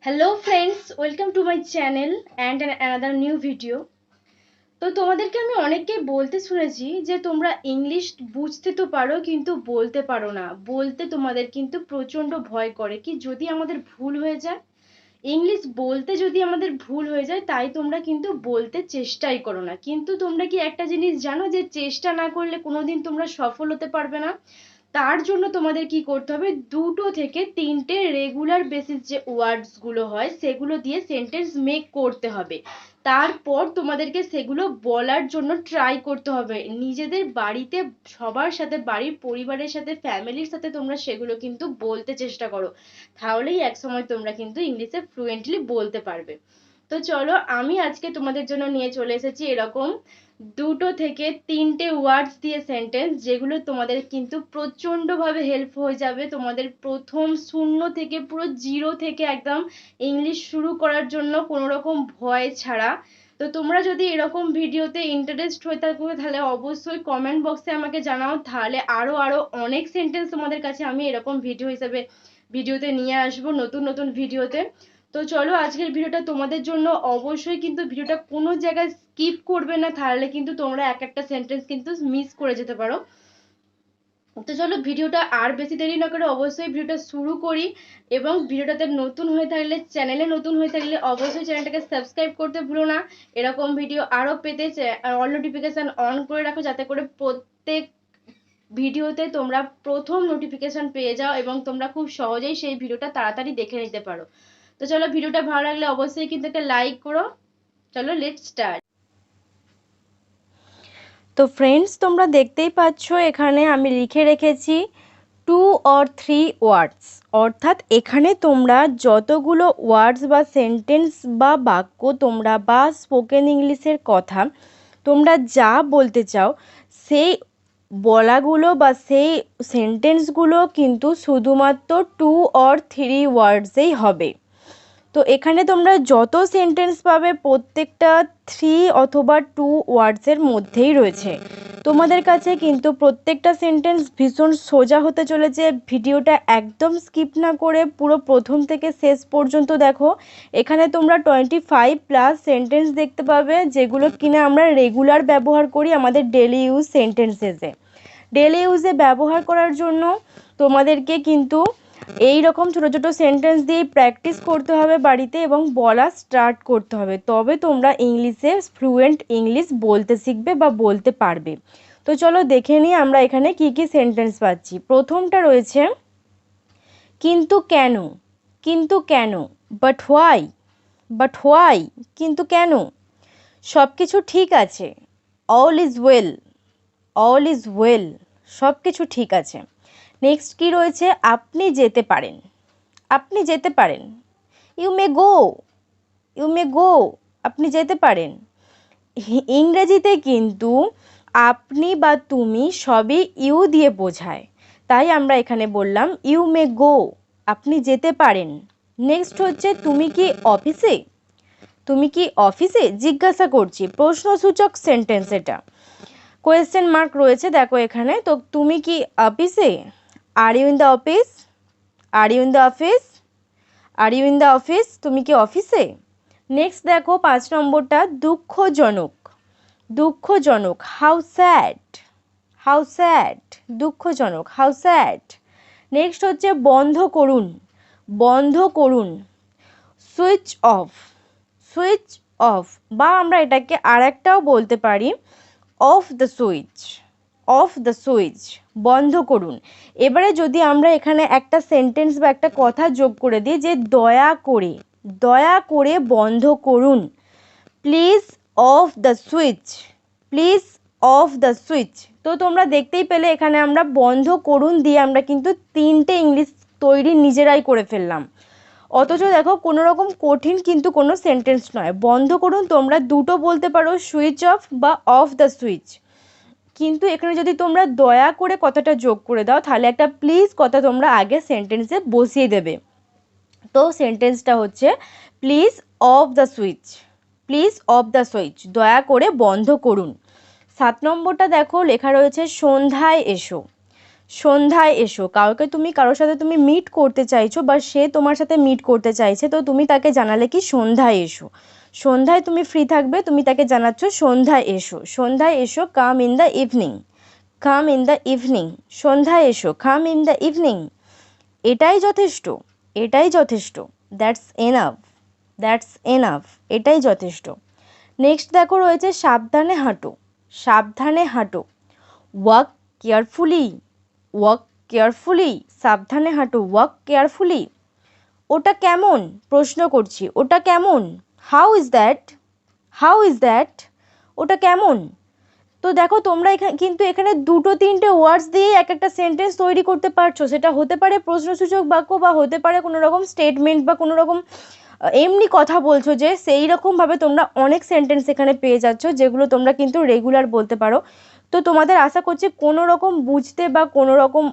Hello friends, welcome to my channel and another new video. তো তোমাদেরকে আমি অনেককেই বলতে শুনেছি যে তোমরা ইংলিশ বুঝতে তো পারো কিন্তু বলতে পারো না। বলতে তোমাদের কিন্তু প্রচণ্ড ভয় করে কি যদি আমাদের ভুল হয়ে যায়, ইংলিশ বলতে যদি আমাদের ভুল হয়ে যায়, তাই তোমরা কিন্তু বলতে চেষ্টাই করো না। কিন্তু তোমরা কি একটা জিনিস জানো যে চেষ্টা না করলে কোনোদিন তোমরা সফল হতে পারবে না। তার জন্য তোমাদের কি করতে হবে, 2টো থেকে 3টে রেগুলার বেসিস যে ওয়ার্ডসগুলো হয় সেগুলো দিয়ে সেন্টেন্স মেক করতে হবে। তারপর তোমাদেরকে সেগুলো বলার জন্য ট্রাই করতে হবে নিজেদের বাড়িতে, সবার সাথে, বাড়ির পরিবারের সাথে, ফ্যামিলির সাথে তোমরা সেগুলো কিন্তু বলতে চেষ্টা করো। তাহলেই একসময় তোমরা কিন্তু ইংলিশে ফ্লুয়েন্টলি বলতে পারবে। তো চলো, আমি আজকে তোমাদের জন্য নিয়ে চলে এসেছি এরকম 2টো থেকে 3টে ওয়ার্ডস দিয়ে সেন্টেন্স, যেগুলো তোমাদের কিন্তু প্রচণ্ডভাবে হেল্প হয়ে যাবে তোমাদের প্রথম শূন্য থেকে পুরো জিরো থেকে একদম ইংলিশ শুরু করার জন্য, কোনো রকম ভয় ছাড়া। তো তোমরা যদি এরকম ভিডিওতে ইন্টারেস্ট হয়ে থাকো তাহলে অবশ্যই কমেন্ট বক্সে আমাকে জানাও, তাহলে আরও আরও অনেক সেন্টেন্স তোমাদের কাছে আমি এরকম ভিডিওতে নিয়ে আসবো, নতুন নতুন ভিডিওতে। তো চলো, আজকের ভিডিওটা তোমাদের জন্য অবশ্যই কিন্তু ভিডিওটা কোনো জায়গায় স্কিপ করবে না, তাহলে কিন্তু তোমরা এক একটা সেন্টেন্স কিন্তু মিস করে যেতে পারো। তো চলো, ভিডিওটা আর বেশি দেরি না করে অবশ্যই ভিডিওটা শুরু করি। এবং ভিডিওটাতে নতুন হয়ে থাকলে, চ্যানেলে নতুন হয়ে থাকলে অবশ্যই চ্যানেলটাকে সাবস্ক্রাইব করতে ভুলো না। এরকম ভিডিও আরও পেতে অল নোটিফিকেশান অন করে রাখো, যাতে করে প্রত্যেক ভিডিওতে তোমরা প্রথম নোটিফিকেশান পেয়ে যাও এবং তোমরা খুব সহজেই সেই ভিডিওটা তাড়াতাড়ি দেখে নিতে পারো। তো চলো, ভিডিওটা ভালো লাগলে অবশ্যই কিন্তু একটা লাইক করো। চলো, লেটস স্টার্ট। তো ফ্রেন্ডস, তোমরা দেখতেই পাচ্ছ এখানে আমি লিখে রেখেছি 2 or 3 ওয়ার্ডস। অর্থাৎ এখানে তোমরা যতগুলো ওয়ার্ডস বা সেন্টেন্স বা বাক্য তোমরা বা স্পোকেন ইংলিশের কথা তোমরা যা বলতে চাও, সেই বলাগুলো বা সেই সেন্টেন্সগুলো কিন্তু শুধুমাত্র 2 or 3 ওয়ার্ডসেই হবে। তো এখানে তোমরা যত সেন্টেন্স পাবে প্রত্যেকটা 3 অথবা 2 ওয়ার্ডসের মধ্যেই রয়েছে। তোমাদের কাছে কিন্তু প্রত্যেকটা সেন্টেন্স ভীষণ সোজা হতে চলেছে। ভিডিওটা একদম স্কিপ না করে পুরো প্রথম থেকে শেষ পর্যন্ত দেখো। এখানে তোমরা 25+ সেন্টেন্স দেখতে পাবে, যেগুলো কিনা আমরা রেগুলার ব্যবহার করি আমাদের ডেলি ইউজ সেন্টেন্সেসে। ডেলি ইউজে ব্যবহার করার জন্য তোমাদেরকে কিন্তু এই রকম ছোটো ছোটো সেন্টেন্স দিয়ে প্র্যাকটিস করতে হবে বাড়িতে এবং বলা স্টার্ট করতে হবে, তবে তোমরা ইংলিশে ফ্লুয়েন্ট ইংলিশ বলতে শিখবে বা বলতে পারবে। তো চলো দেখে নিই আমরা এখানে কি কি সেন্টেন্স পাচ্ছি। প্রথমটা রয়েছে কিন্তু কেন। কিন্তু কেন, বাট হোয়াই। বাট হোয়াই, কিন্তু কেন। সব কিছু ঠিক আছে, all is well. All is well, সব কিছু ঠিক আছে। নেক্সট কি রয়েছে, আপনি যেতে পারেন। আপনি যেতে পারেন, you may go. You may গো, আপনি যেতে পারেন। ইংরেজিতে কিন্তু আপনি বা তুমি সবই ইউ দিয়ে বোঝায়, তাই আমরা এখানে বললাম ইউ মে গো, আপনি যেতে পারেন। নেক্সট হচ্ছে তুমি কি অফিসে। তুমি কি অফিসে, জিজ্ঞাসা করছি, প্রশ্নসূচক সেন্টেন্স এটা। কোয়েশ্চেন মার্ক রয়েছে দেখো এখানে। তো তুমি কি অফিসে, are you in the office. Are you in the office. Are you in the office, তুমি কি অফিসে। নেক্সট দেখো 5 নম্বরটা, দুঃখজনক। দুঃখজনক, হাউ স্যাড। হাউ স্যাড, দুঃখজনক, হাউ স্যাড। নেক্সট হচ্ছে বন্ধ করুন। বন্ধ করুন, সুইচ অফ। সুইচ অফ, বা আমরা এটাকে আর একটাও বলতে পারি, of the switch. Of the switch, বন্ধ করুন। এবারে যদি আমরা এখানে একটা সেন্টেন্স বা একটা কথা যোগ করে দিই যে দয়া করে। দয়া করে বন্ধ করুন, please of the switch. Please of the switch. তো তোমরা দেখতেই পেলে এখানে আমরা বন্ধ করুন দিয়ে আমরা কিন্তু 3টে ইংলিশ তৈরি নিজেরাই করে ফেললাম। অথচ দেখো কোনো রকম কঠিন কিন্তু কোনো সেন্টেন্স নয়। বন্ধ করুন তোমরা 2টো বলতে পারো, সুইচ অফ বা অফ দ্য সুইচ। কিন্তু এখানে যদি তোমরা দয়া করে কথাটা যোগ করে দাও, তাহলে একটা প্লিজ কথা তোমরা আগে সেন্টেন্সে বসিয়ে দেবে। তো সেন্টেন্সটা হচ্ছে please of the switch. Please of the switch, দয়া করে বন্ধ করুন। 7 নম্বরটা দেখো লেখা রয়েছে সন্ধ্যায় এসো। সন্ধ্যায় এসো, কাউকে তুমি কারোর সাথে তুমি মিট করতে চাইছো বা সে তোমার সাথে মিট করতে চাইছে, তো তুমি তাকে জানালে কি সন্ধ্যায় এসো। সন্ধ্যায় তুমি ফ্রি থাকবে, তুমি তাকে জানাচ্ছ সন্ধ্যায় এসো। সন্ধ্যায় এসো, come in the evening, come in the evening. সন্ধ্যায় এসো, কাম ইন দ্য ইভিনিং। এটাই যথেষ্ট, এটাই যথেষ্ট। দ্যাটস এনাফ, দ্যাটস এনাফ, এটাই যথেষ্ট। নেক্সট দেখো রয়েছে সাবধানে হাঁটো, সাবধানে হাঁটো। ওয়াক কেয়ারফুলি, ওয়াক কেয়ারফুলি, সাবধানে হাঁটো, ওয়াক কেয়ারফুলি। ওটা কেমন, প্রশ্ন করছি, ওটা কেমন? How is that, how is that, ওটা কেমন? তো দেখো তোমরা কিন্তু এখানে দুটো তিনটে ওয়ার্ডস দিয়ে এক একটা সেন্টেন্স তৈরি করতে পারছো। সেটা হতে পারে প্রশ্নসূচক বাক্য বা হতে পারে কোনো রকম স্টেটমেন্ট বা কোনো রকম এমনি কথা বলছো, যে সেই রকমভাবে তোমরা অনেক সেন্টেন্স এখানে পেয়ে যাচ্ছ যেগুলো তোমরা কিন্তু রেগুলার বলতে পারো। তো তোমাদের আশা করছি কোনো রকম বুঝতে বা কোনো রকম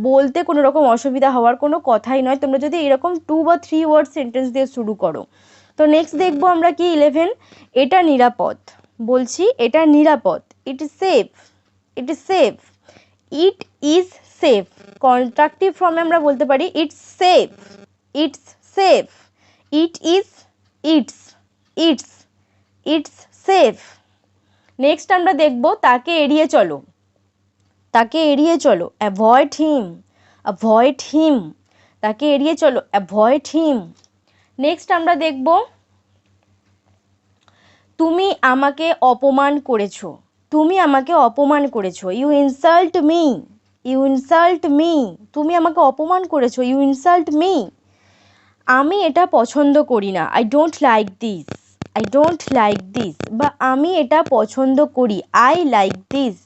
বলতে কোনো রকম অসুবিধা হওয়ার কোনো কথাই নয়, তোমরা যদি এরকম 2 বা 3 ওয়ার্ড সেন্টেন্স দিয়ে শুরু করো। তো নেক্সট দেখবো আমরা কি 11, এটা নিরাপদ। বলছি এটা নিরাপদ, it is safe, it is safe, it is safe. Contractive ফর্মে আমরা বলতে পারি it's safe, it's safe, it is, it's, it's, it's safe. Next আমরা দেখব তাকে এড়িয়ে চলো, তাকে এড়িয়ে চলো, অ্যাভয়েড হিম, অ্যাভয়েড হিম, তাকে এড়িয়ে চলো, অ্যাভয়েড হিম। নেক্সট আমরা দেখব তুমি আমাকে অপমান করেছো, তুমি আমাকে অপমান করেছো, you insult me, you insult me, তুমি আমাকে অপমান করেছো, ইউ ইনসাল্ট মি। আমি এটা পছন্দ করি না, I don't like this, I don't like this, বা আমি এটা পছন্দ করি, I like this,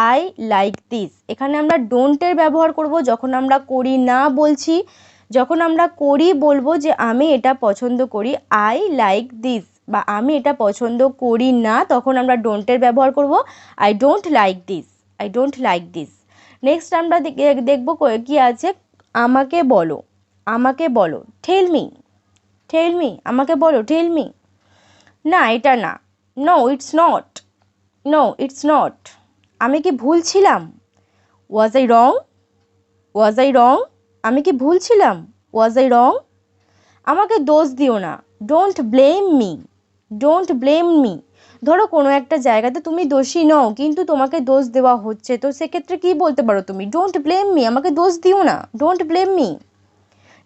I like this. এখানে আমরা ডোন্টের ব্যবহার করব যখন আমরা করি না বলছি, যখন আমরা করি বলবো যে আমি এটা পছন্দ করি, আই লাইক দিস, বা আমি এটা পছন্দ করি না তখন আমরা ডোন্টের ব্যবহার করব, I don't like this, I don't like this. Next আমরা দেখব কি আছে, আমাকে বলো, আমাকে বলো, টেল মি, টেল মি, আমাকে বলো, টেল মি। না এটা না, no it's not, no it's not. আমি কি ভুল ছিলাম, was I wrong, was I রং, আমি কি ভুল ছিলাম, ওয়াজ আই রং। আমাকে দোষ দিও না, don't blame me, don't blame me. ধরো কোনো একটা জায়গাতে তুমি দোষী নও কিন্তু তোমাকে দোষ দেওয়া হচ্ছে, তো সেক্ষেত্রে কি বলতে পারো তুমি, ডোন্ট ব্লেম মি, আমাকে দোষ দিও না, ডোন্ট ব্লেম মি।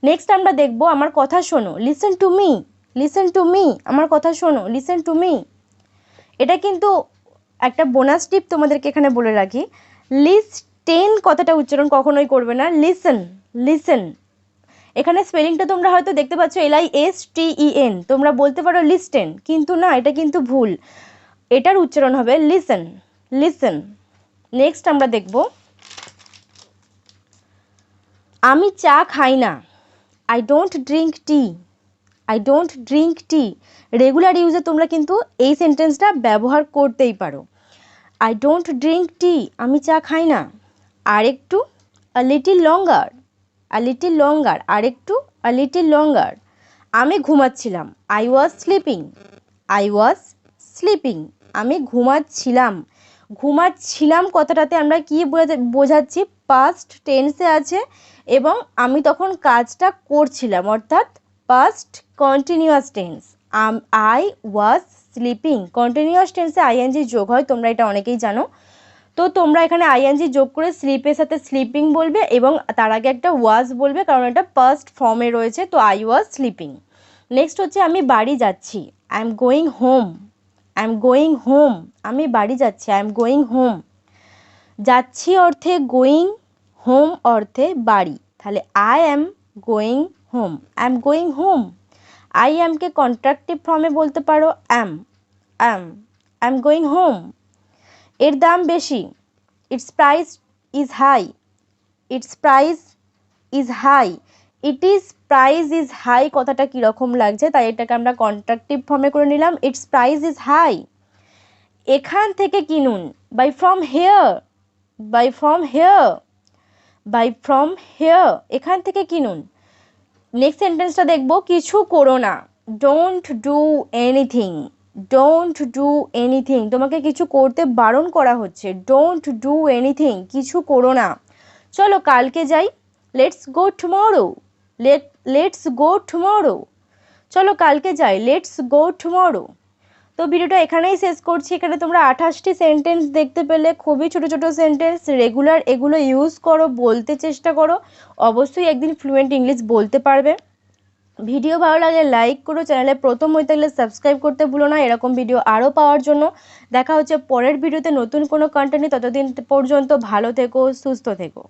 নেক্সট আমরা দেখব আমার কথা শোনো, listen to me, listen to me, আমার কথা শোনো, লিসেন টু মি। এটা কিন্তু একটা বোনাস টিপ তোমাদেরকে এখানে বলে রাখি, লিস্টেন কথাটা উচ্চারণ কখনোই করবে না, লিসেন, লিসেন। এখানে স্পেলিংটা তোমরা হয়তো দেখতে পাচ্ছ LISTEN, তোমরা বলতে পারো লিস্টেন, কিন্তু না, এটা কিন্তু ভুল, এটার উচ্চারণ হবে লিসেন, লিসেন। নেক্সট আমরা দেখব আমি চা খাই না, I don't drink tea, I don't drink tea. Regular ইউজে তোমরা কিন্তু এই সেন্টেন্সটা ব্যবহার করতেই পারো, আই ডোন্ট ড্রিঙ্ক টি, আমি চা খাই না। আর একটু, আ লিটিল লঙ্গার, আ লিটিল লঙ্গার, আর একটু, আ লিটিল লঙ্গার। আমি ঘুমাচ্ছিলাম, I was sleeping, I was sleeping, আমি ঘুমাচ্ছিলাম। ঘুমাচ্ছিলাম কথাটাতে আমরা কি বোঝাচ্ছি, পাস্ট টেন্সে আছে এবং আমি তখন কাজটা করছিলাম, অর্থাৎ past continuous tense. I was sleeping, continuous টেন্সে আইএনজি যোগ হয়, তোমরা এটা অনেকেই জানো। তো তোমরা এখানে আইএনজি যোগ করে স্লিপের সাথে স্লিপিং বলবে এবং তার আগে একটা ওয়াজ বলবে, কারণ এটা পাস্ট ফর্মে রয়েছে, তো আই ওয়াজ স্লিপিং। নেক্সট হচ্ছে আমি বাড়ি যাচ্ছি, I am going home, I am going home, আমি বাড়ি যাচ্ছি, আই এম গোয়িং হোম। যাচ্ছি অর্থে গোয়িং, হোম অর্থে বাড়ি, তাহলে I am going home, I am going home. I অ্যামকে কন্ট্রাক্টিভ ফর্মে বলতে পারো am, am, I am going home. এর দাম বেশি, it's price is high, it's price is high, it is price is high কথাটা কীরকম লাগছে, তাই এটাকে আমরা কন্ট্রাক্টিভ ফর্মে করে নিলাম, ইটস প্রাইস ইজ হাই। এখান থেকে কিনুন, buy from here, buy from here, buy from here, এখান থেকে কিনুন। নেক্সট সেন্টেন্সটা দেখব, কিছু করো না, don't do anything, don't do anything, তোমাকে কিছু করতে বারণ করা হচ্ছে, ডোন্ট ডু এনিথিং, কিছু করো না। চলো কালকে যাই, let's go tomorrow, let's go tomorrow, চলো কালকে যাই, লেটস গো টুমরো। তো ভিডিওটা এখানেই শেষ করছি। এখানে তোমরা 28টি সেন্টেন্স দেখতে পেলে, খুবই ছোট ছোট সেন্টেন্স। রেগুলার এগুলো ইউজ করো, বলতে চেষ্টা করো, অবশ্যই একদিন ফ্লুয়েন্ট ইংলিশ বলতে পারবে। ভিডিও ভালো লাগলে লাইক করো, চ্যানেলে প্রথম হয়ে থাকলে সাবস্ক্রাইব করতে ভুলো না এরকম ভিডিও আরও পাওয়ার জন্য। দেখা হচ্ছে পরের ভিডিওতে নতুন কোনো কন্টেন্ট। ততদিন পর্যন্ত ভালো থেকো, সুস্থ থেকো।